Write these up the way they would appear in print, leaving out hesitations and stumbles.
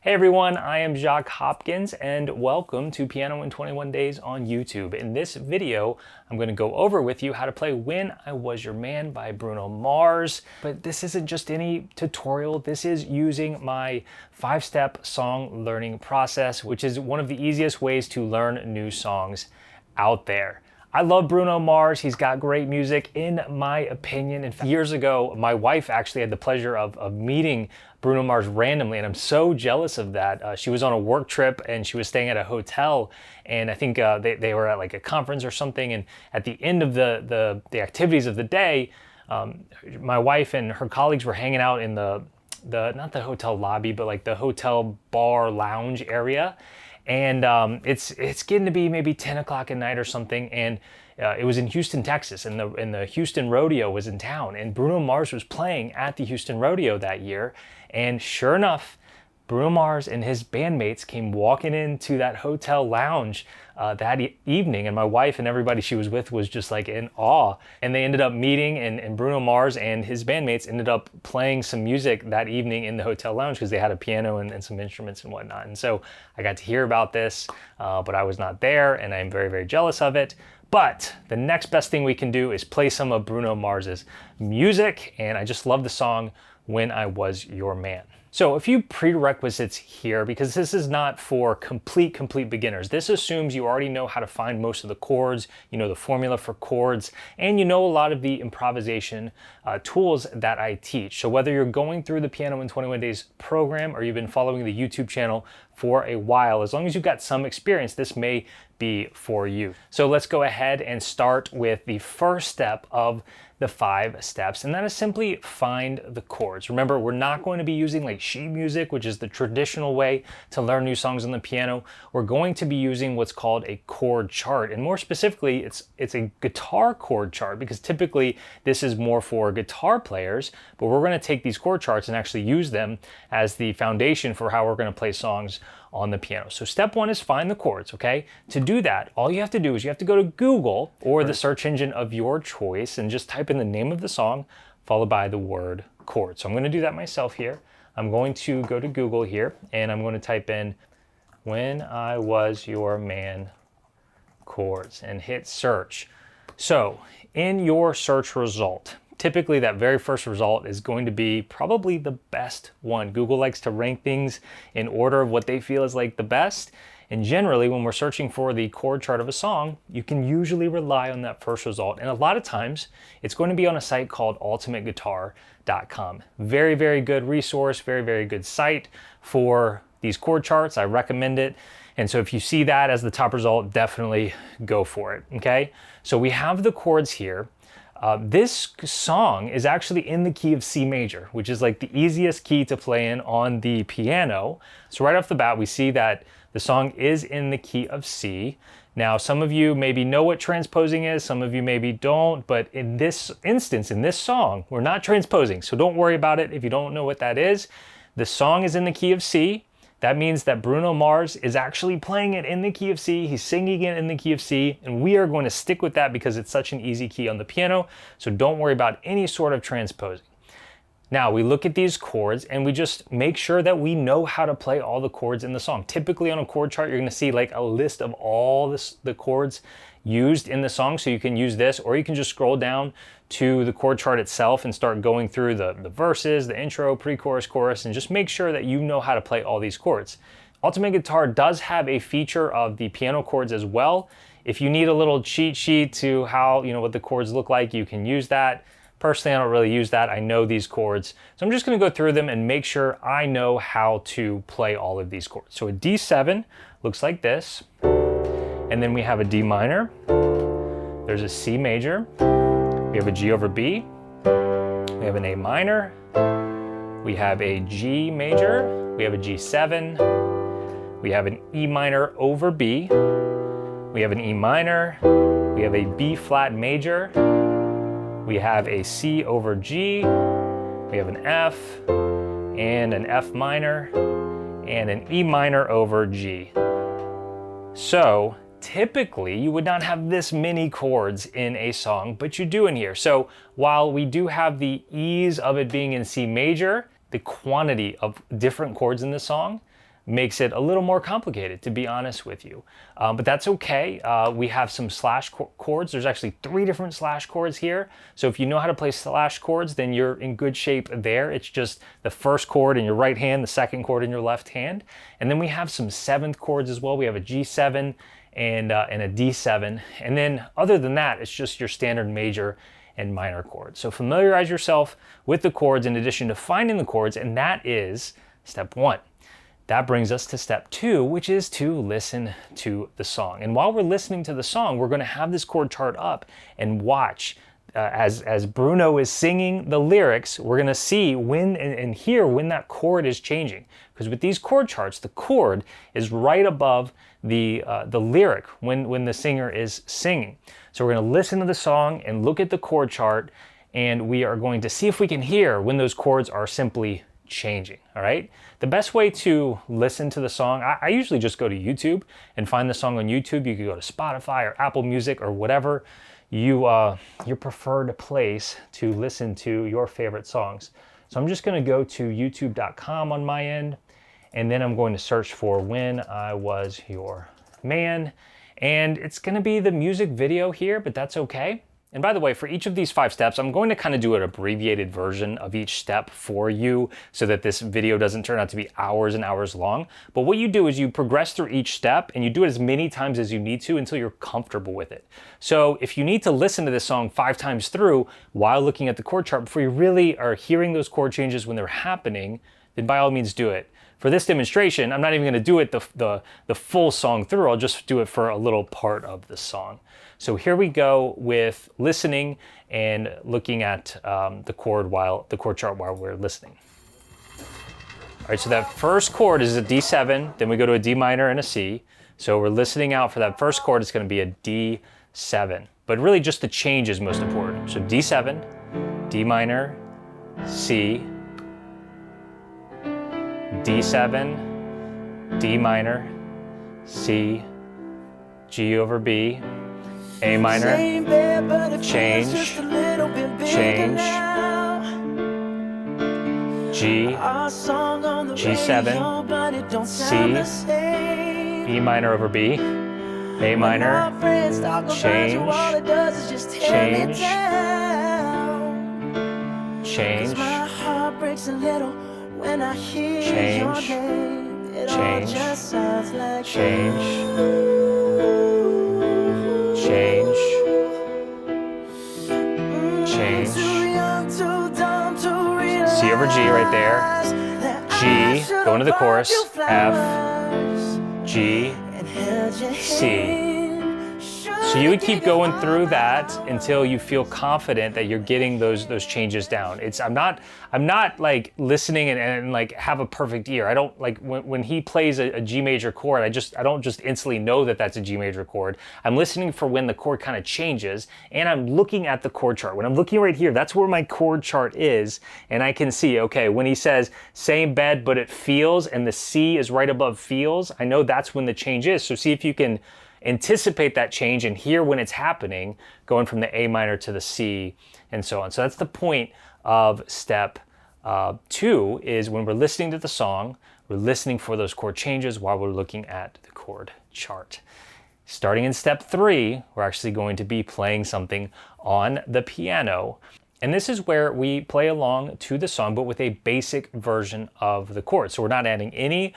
Hey everyone, I am Jacques Hopkins and welcome to Piano in 21 Days on YouTube. In this video, I'm going to go over with you how to play When I Was Your Man by Bruno Mars. But this isn't just any tutorial, this is using my 5-step song learning process, which is one of the easiest ways to learn new songs out there. I love Bruno Mars. He's got great music, in my opinion. In fact, years ago, my wife actually had the pleasure of meeting Bruno Mars randomly, and I'm so jealous of that. She was on a work trip and she was staying at a hotel, and I think they were at like a conference or something, and at the end of the activities of the day, my wife and her colleagues were hanging out in the not the hotel lobby, but like the hotel bar lounge area. And it's getting to be maybe 10 o'clock at night or something, and it was in Houston, Texas, and the Houston Rodeo was in town, and Bruno Mars was playing at the Houston Rodeo that year, and sure enough, Bruno Mars and his bandmates came walking into that hotel lounge that evening, and my wife and everybody she was with was just like in awe. And they ended up meeting, and Bruno Mars and his bandmates ended up playing some music that evening in the hotel lounge because they had a piano and some instruments and whatnot. And so I got to hear about this, but I was not there, and I'm very, very jealous of it. But the next best thing we can do is play some of Bruno Mars's music, and I just love the song When I Was Your Man. So a few prerequisites here, because this is not for complete beginners. This assumes you already know how to find most of the chords, you know the formula for chords, and you know a lot of the improvisation tools that I teach. So whether you're going through the Piano in 21 Days program or you've been following the YouTube channel for a while, as long as you've got some experience, this may be for you. So let's go ahead and start with the first step of the 5 steps, and that is simply find the chords. Remember, we're not going to be using like sheet music, which is the traditional way to learn new songs on the piano. We're going to be using what's called a chord chart, and more specifically, it's a guitar chord chart, because typically this is more for guitar players, but we're going to take these chord charts and actually use them as the foundation for how we're going to play songs on the piano. So step 1 is find the chords, okay? To do that, all you have to do is you have to go to Google or the search engine of your choice and just type in the name of the song followed by the word chord. So I'm going to do that myself here. I'm going to go to Google here and I'm going to type in When I Was Your Man chords and hit search. So in your search result, typically that very first result is going to be probably the best one. Google likes to rank things in order of what they feel is like the best. And generally, when we're searching for the chord chart of a song, you can usually rely on that first result. And a lot of times, it's going to be on a site called ultimateguitar.com. Very, very good resource, very, very good site for these chord charts. I recommend it. And so if you see that as the top result, definitely go for it, okay? So we have the chords here. This song is actually in the key of C major, which is like the easiest key to play in on the piano. So right off the bat, we see that the song is in the key of C. Now, some of you maybe know what transposing is, some of you maybe don't, but in this instance, in this song, we're not transposing, so don't worry about it if you don't know what that is. The song is in the key of C. That means that Bruno Mars is actually playing it in the key of C, he's singing it in the key of C, and we are going to stick with that because it's such an easy key on the piano, so don't worry about any sort of transposing. Now, we look at these chords and we just make sure that we know how to play all the chords in the song. Typically on a chord chart, you're gonna see like a list of all the chords used in the song, so you can use this, or you can just scroll down to the chord chart itself and start going through the verses, the intro, pre-chorus, chorus, and just make sure that you know how to play all these chords. Ultimate Guitar does have a feature of the piano chords as well. If you need a little cheat sheet to how, you know, what the chords look like, you can use that. Personally, I don't really use that. I know these chords. So I'm just gonna go through them and make sure I know how to play all of these chords. So a D7 looks like this. And then we have a D minor. There's a C major. We have a G over B. We have an A minor. We have a G major. We have a G7. We have an E minor over B. We have an E minor. We have a B flat major. We have a C over G. We have an F and an F minor and an E minor over G. So typically you would not have this many chords in a song, but you do in here. So while we do have the ease of it being in C major, the quantity of different chords in the song makes it a little more complicated, to be honest with you. But that's okay. We have some slash chords. There's actually 3 different slash chords here. So if you know how to play slash chords, then you're in good shape there. It's just the first chord in your right hand, the second chord in your left hand. And then we have some 7th chords as well. We have a G7 and a D7. And then other than that, it's just your standard major and minor chords. So familiarize yourself with the chords in addition to finding the chords, and that is step 1. That brings us to step 2, which is to listen to the song. And while we're listening to the song, we're going to have this chord chart up and watch as Bruno is singing the lyrics. We're going to see when and hear when that chord is changing. Because with these chord charts, the chord is right above the lyric when the singer is singing. So we're going to listen to the song and look at the chord chart, and we are going to see if we can hear when those chords are simply changing. All right. The best way to listen to the song, I usually just go to YouTube and find the song on YouTube. You could go to Spotify or Apple Music or whatever your preferred place to listen to your favorite songs. So I'm just going to go to youtube.com on my end, and then I'm going to search for When I Was Your Man, and it's going to be the music video here, but that's okay. And by the way, for each of these 5 steps, I'm going to kind of do an abbreviated version of each step for you so that this video doesn't turn out to be hours and hours long. But what you do is you progress through each step and you do it as many times as you need to until you're comfortable with it. So if you need to listen to this song 5 times through while looking at the chord chart before you really are hearing those chord changes when they're happening, then by all means do it. For this demonstration, I'm not even going to do it the full song through. I'll just do it for a little part of the song. So here we go with listening and looking at the chord chart while we're listening. All right, so that first chord is a D7, then we go to a D minor and a C. So we're listening out for that first chord. It's going to be a D7, but really just the change is most important. So D7, D minor, C, D7, D minor, C, G over B, A minor, change, change, G, G7, C, E minor over B, A minor, change, change, change, change, change, change, change, C over G right there, G, go into the chorus, F, G, C. So you would keep going through that until you feel confident that you're getting those changes down. I'm not like listening and like have a perfect ear. I don't like when he plays a G major chord, I don't just instantly know that that's a G major chord. I'm listening for when the chord kind of changes, and I'm looking at the chord chart. When I'm looking right here, that's where my chord chart is, and I can see, okay, when he says same bed but it feels, and the C is right above feels, I know that's when the change is. So see if you can anticipate that change and hear when it's happening, going from the A minor to the C and so on. So that's the point of step 2, is when we're listening to the song, we're listening for those chord changes while we're looking at the chord chart. Starting in step 3, we're actually going to be playing something on the piano. And this is where we play along to the song, but with a basic version of the chords. So we're not adding any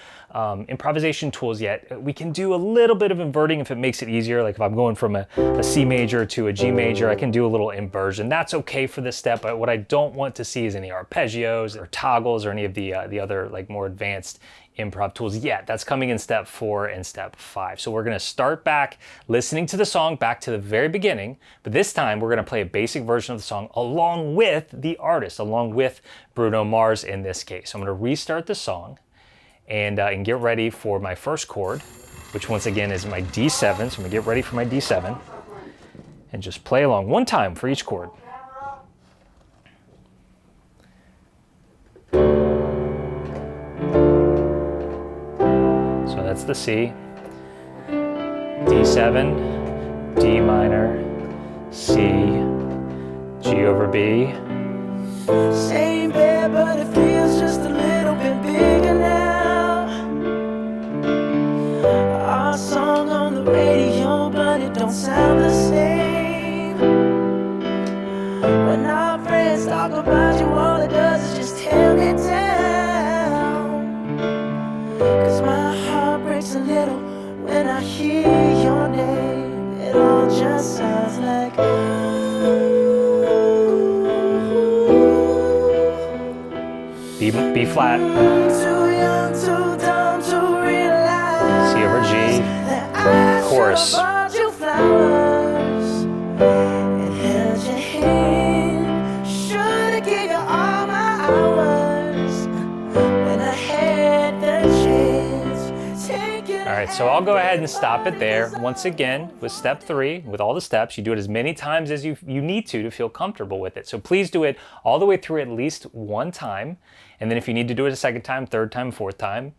improvisation tools yet. We can do a little bit of inverting if it makes it easier. Like if I'm going from a C major to a G major, I can do a little inversion. That's okay for this step, but what I don't want to see is any arpeggios or toggles or any of the other like more advanced improv tools yet. That's coming in step 4 and step 5. So we're going to start back listening to the song back to the very beginning, but this time we're going to play a basic version of the song along with the artist, along with Bruno Mars in this case. So I'm going to restart the song and get ready for my first chord, which once again is my D7. So I'm going to get ready for my D7 and just play along one time for each chord. So that's the C, D7, D minor, C, G over B. Same bed, but it feels just a little bit bigger now. sound the same. When our friends talk about you, all it does is just tear me down. 'Cause my heart breaks a little when I hear your name. It all just sounds like B flat, too young, too dumb to realize C over G, that I chorus. should've bought you flowers and held your hand. Should've gave you all my hours when I had the chance. Take it. All right, so I'll go ahead and stop it there. Once again, with step 3, with all the steps, you do it as many times as you need to feel comfortable with it. So please do it all the way through at least one time. And then if you need to do it a second time, third time, fourth time,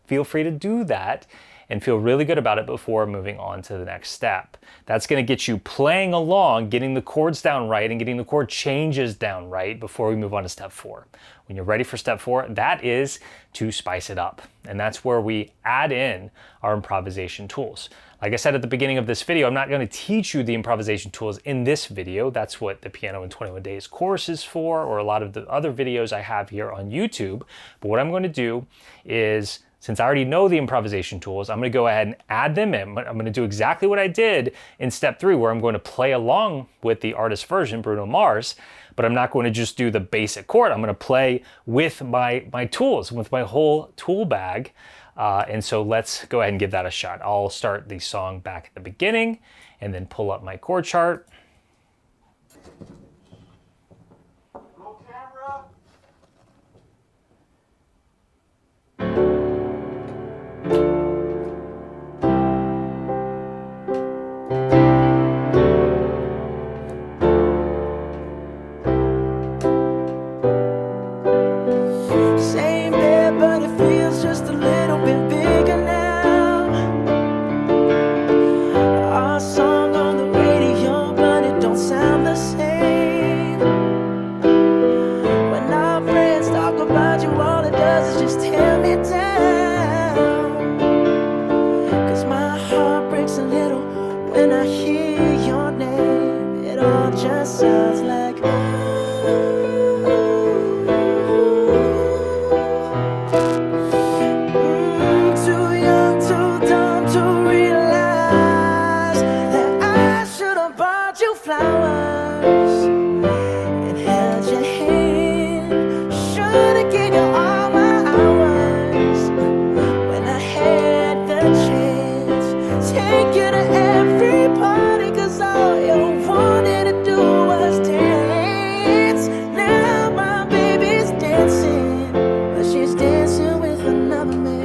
feel free to do that and feel really good about it before moving on to the next step. That's going to get you playing along, getting the chords down right and getting the chord changes down right before we move on to step 4. When you're ready for step 4, that is to spice it up. And that's where we add in our improvisation tools. Like I said at the beginning of this video, I'm not going to teach you the improvisation tools in this video. That's what the Piano in 21 Days course is for, or a lot of the other videos I have here on YouTube. But what I'm going to do is, since I already know the improvisation tools, I'm going to go ahead and add them in. I'm going to do exactly what I did in step 3, where I'm going to play along with the artist version, Bruno Mars, but I'm not going to just do the basic chord. I'm going to play with my tools, with my whole tool bag. And so let's go ahead and give that a shot. I'll start the song back at the beginning and then pull up my chord chart. Roll camera. Same bed, but it feels just a little bit bigger now. Our song on the radio, but it don't sound the same. When our friends talk about you, all it does is just tear me down. 'Cause my heart breaks a little when I hear your name. It all just sounds like flowers and held your hand. Should've gave you all my hours when I had the chance. Take you to every party, 'cause all you wanted to do was dance. Now my baby's dancing, but she's dancing with another man.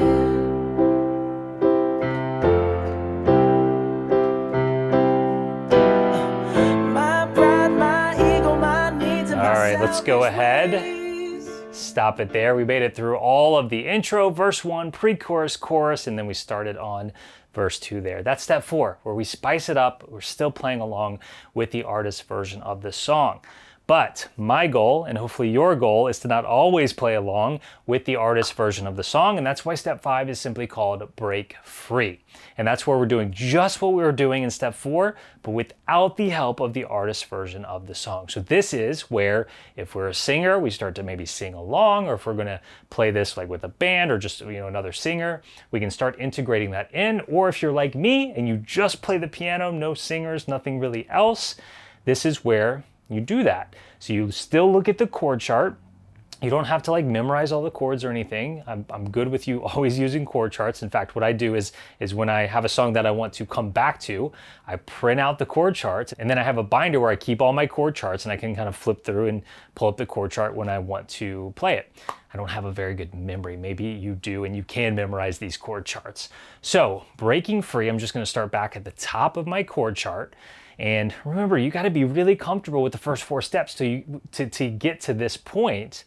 Let's go ahead, stop it there. We made it through all of the intro, verse 1, pre-chorus, chorus, and then we started on verse 2 there. That's step 4, where we spice it up. We're still playing along with the artist's version of the song. But my goal, and hopefully your goal, is to not always play along with the artist's version of the song, and that's why step 5 is simply called break free. And that's where we're doing just what we were doing in step 4, but without the help of the artist's version of the song. So this is where, if we're a singer, we start to maybe sing along, or if we're gonna play this like with a band or just another singer, we can start integrating that in. Or if you're like me and you just play the piano, no singers, nothing really else, this is where you do that. So you still look at the chord chart. You don't have to like memorize all the chords or anything. I'm good with you always using chord charts. In fact, what I do is when I have a song that I want to come back to, I print out the chord charts, and then I have a binder where I keep all my chord charts, and I can kind of flip through and pull up the chord chart when I want to play it. I don't have a very good memory. Maybe you do, and you can memorize these chord charts. So breaking free, I'm just gonna start back at the top of my chord chart. And remember, you got to be really comfortable with the first 4 steps to get to this point,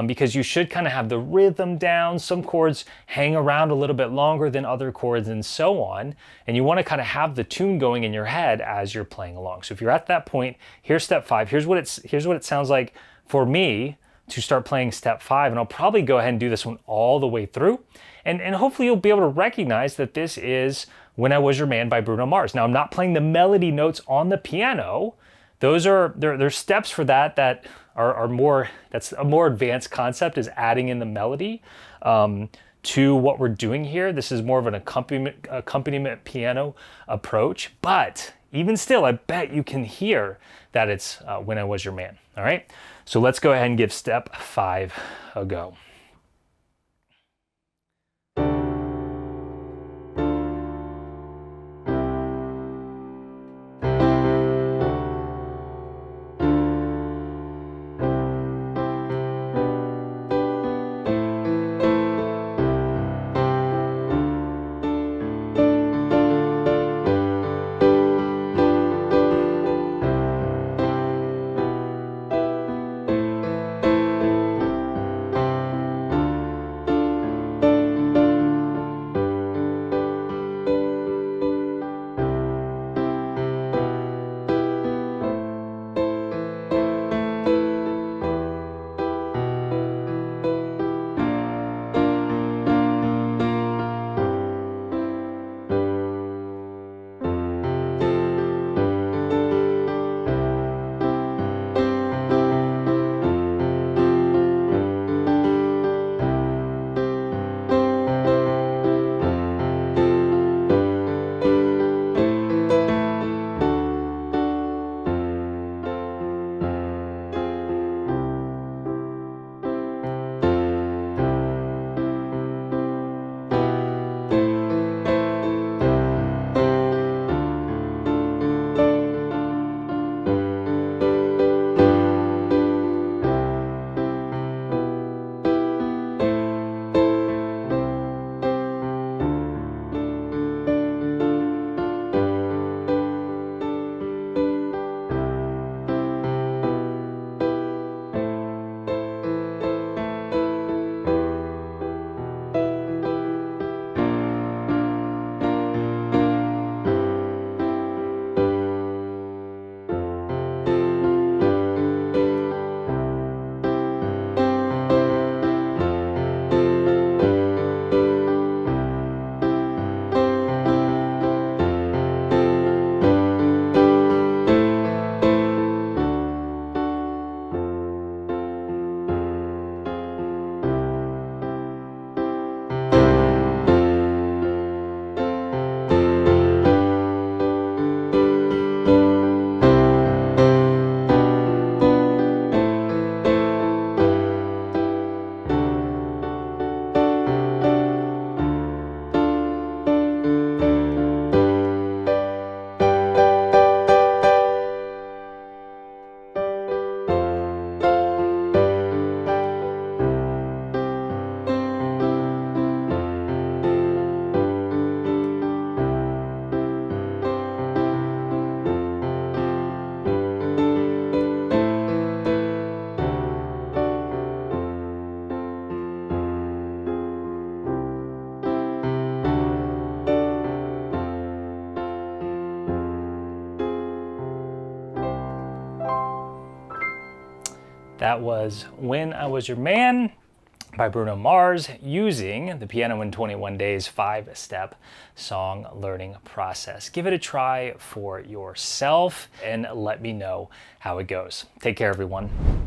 because you should kind of have the rhythm down. Some chords hang around a little bit longer than other chords and so on. And you want to kind of have the tune going in your head as you're playing along. So if you're at that point, here's step 5. Here's what it sounds like for me to start playing step 5. And I'll probably go ahead and do this one all the way through. And hopefully you'll be able to recognize that this is When I Was Your Man by Bruno Mars. Now I'm not playing the melody notes on the piano. Those are, there's steps for that are more, that's a more advanced concept, is adding in the melody to what we're doing here. This is more of an accompaniment piano approach, but even still, I bet you can hear that it's When I Was Your Man, all right? So let's go ahead and give step 5 a go. That was When I Was Your Man by Bruno Mars, using the Piano in 21 Days 5-step song learning process. Give it a try for yourself and let me know how it goes. Take care, everyone.